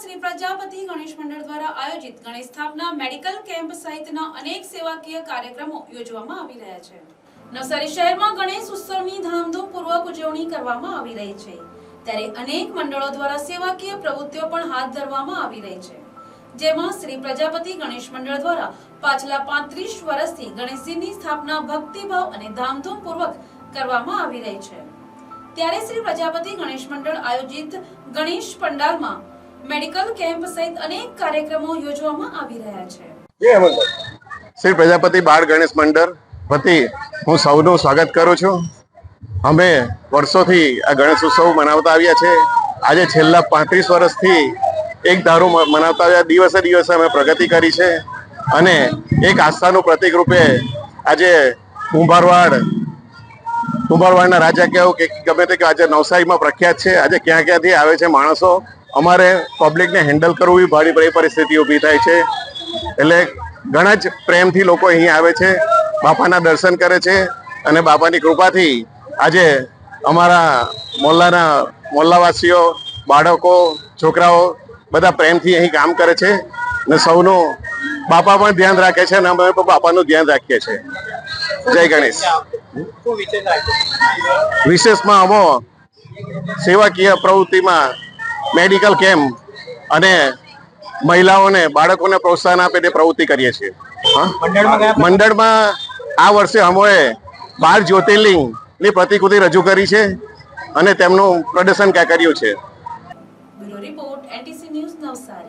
શ્રી પ્રજાપતિ ગણેશ મંડળ દ્વારા આયોજિત ગણેશ સ્થાપના મેડિકલ કેમ્પ સહિતના અનેક સેવાકીય કાર્યક્રમો યોજવામાં આવી રહ્યા છે। નવસારી શહેરમાં ગણેશ ઉત્સવની ધામધૂમપૂર્વક ઉજવણી કરવામાં આવી રહી છે, ત્યારે અનેક મંડળો દ્વારા સેવાકીય પ્રવૃત્તિઓ પણ હાથ ધરવામાં આવી રહી છે, જેમાં શ્રી પ્રજાપતિ ગણેશ મંડળ દ્વારા પાછલા 35 વર્ષથી ગણેશજીની સ્થાપના ભક્તિભાવ અને ધામધૂમપૂર્વક કરવામાં આવી રહી છે। ત્યારે શ્રી પ્રજાપતિ ગણેશ મંડળ આયોજિત ગણેશ પંડાલમાં મેડિકલ કેમ્પ સહિત અનેક કાર્યક્રમો યોજવામાં આવી રહ્યા છે। શ્રી પ્રજાપતિ બાળ ગણેશ મંડળ વતી હું સૌનું સ્વાગત કરું છું। અમે વર્ષોથી આ ગણેશ ઉત્સવ મનાવતા આવ્યા છે। આજે છેલ્લા 35 વર્ષથી એક ધારું મનાવતા આવ્યા, દિવસે દિવસે અમે પ્રગતિ કરી છે અને એક આસ્થાનું પ્રતીક રૂપે આજે કુંભારવાડના રાજા કહેવું કે ગમે તે આજે નવસારીમાં પ્રખ્યાત છે। આજે ક્યાં ક્યાંથી આવે છે માણસો, અમારે પબ્લિકને હેન્ડલ કરવું બી ભારી પરિસ્થિતિ ઊભી થાય છે, એટલે ઘણા જ પ્રેમથી લોકો અહીં આવે છે, બાપાના દર્શન કરે છે અને બાપાની કૃપાથી આજે અમારા મોહલ્લાવાસીઓ, બાળકો, છોકરાઓ બધા પ્રેમથી અહીં કામ કરે છે અને સૌનું બાપા પણ ધ્યાન રાખે છે અને અમે પણ બાપાનું ધ્યાન રાખીએ છીએ। જય ગણેશ। વિશેષમાં અમે સેવાકીય પ્રવૃત્તિમાં મેડિકલ કેમ્પ અને મહિલાઓને, બાળકોને પ્રોત્સાહન આપે તે પ્રવૃત્તિ કરીએ છીએ। મંડળમાં આ વર્ષે અમે 12 જ્યોતિર્લિંગની પ્રતિકૃતિ રજૂ કરી છે અને તેમનું પ્રદર્શન કર્યું છે। Bureau report NTC news Navsari.